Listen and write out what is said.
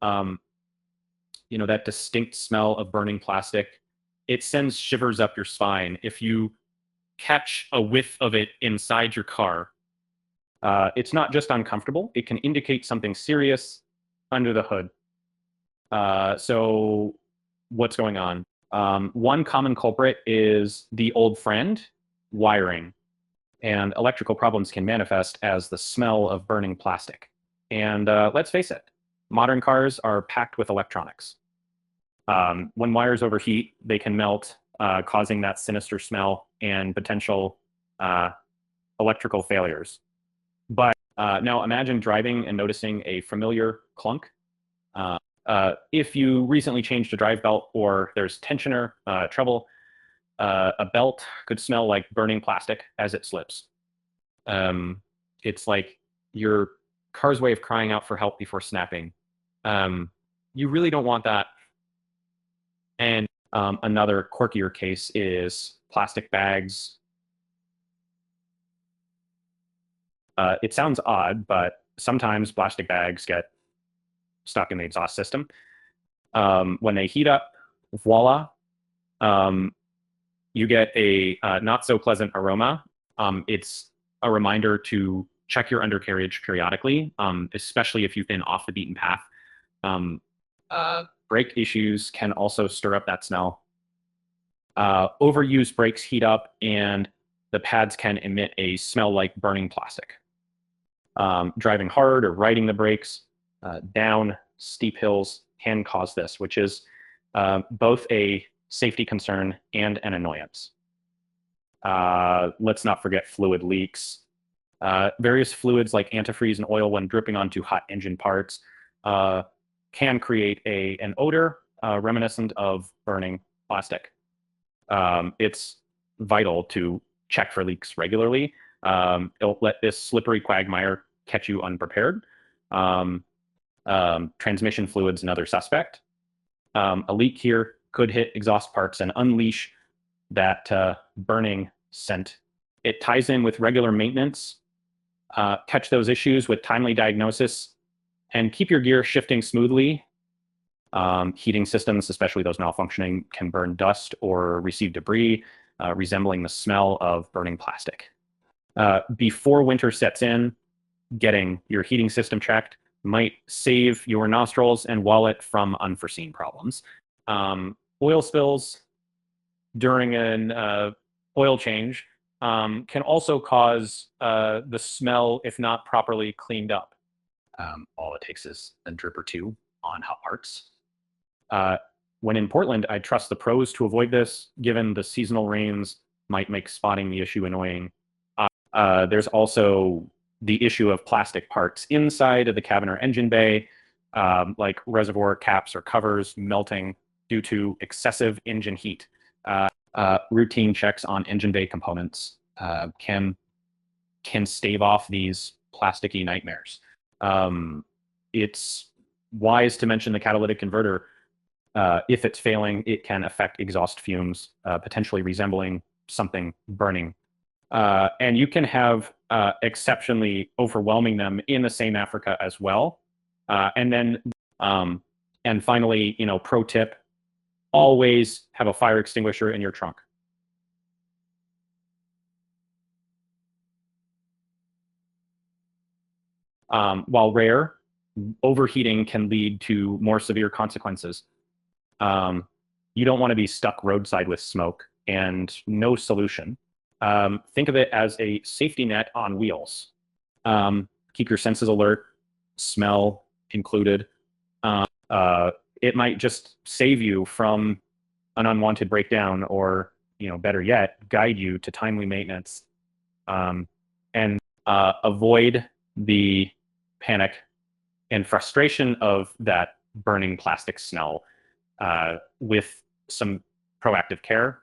um, that distinct smell of burning plastic. It sends shivers up your spine. If you catch a whiff of it inside your car, it's not just uncomfortable, it can indicate something serious under the hood. So what's going on? One common culprit is the old friend, wiring. And electrical problems can manifest as the smell of burning plastic. And let's face it, modern cars are packed with electronics. When wires overheat, they can melt, causing that sinister smell and potential electrical failures. But now imagine driving and noticing a familiar clunk. If you recently changed a drive belt or there's tensioner trouble, a belt could smell like burning plastic as it slips. It's like your car's way of crying out for help before snapping. You really don't want that. And another quirkier case is plastic bags. It sounds odd, but sometimes plastic bags get stuck in the exhaust system. When they heat up, voila, you get a not so pleasant aroma. It's a reminder to check your undercarriage periodically, especially if you've been off the beaten path. Brake issues can also stir up that smell. Overused brakes heat up and the pads can emit a smell like burning plastic. Driving hard or riding the brakes down steep hills can cause this, which is both a safety concern and an annoyance. Let's not forget fluid leaks. Various fluids like antifreeze and oil, when dripping onto hot engine parts, can create an odor reminiscent of burning plastic. It's vital to check for leaks regularly. It'll let this slippery quagmire catch you unprepared. Transmission fluid's another suspect. A leak here could hit exhaust parts and unleash that burning scent. It ties in with regular maintenance. Catch those issues with timely diagnosis and keep your gear shifting smoothly. Heating systems, especially those malfunctioning, can burn dust or receive debris, resembling the smell of burning plastic. Before winter sets in, getting your heating system checked might save your nostrils and wallet from unforeseen problems. Oil spills during an oil change can also cause the smell if not properly cleaned up. All it takes is a drip or two on hot parts. When in Portland, I trust the pros to avoid this, given the seasonal rains might make spotting the issue annoying. There's also the issue of plastic parts inside of the cabin or engine bay, like reservoir caps or covers melting due to excessive engine heat. Routine checks on engine bay components can stave off these plasticky nightmares. It's wise to mention the catalytic converter. If it's failing, it can affect exhaust fumes, potentially resembling something burning. And you can have exceptionally overwhelming them in the same Africa as well. And finally, pro tip, always have a fire extinguisher in your trunk. While rare, overheating can lead to more severe consequences. You don't want to be stuck roadside with smoke and no solution. Think of it as a safety net on wheels. Keep your senses alert, smell included. It might just save you from an unwanted breakdown, or better yet, guide you to timely maintenance. And avoid the panic and frustration of that burning plastic smell with some proactive care.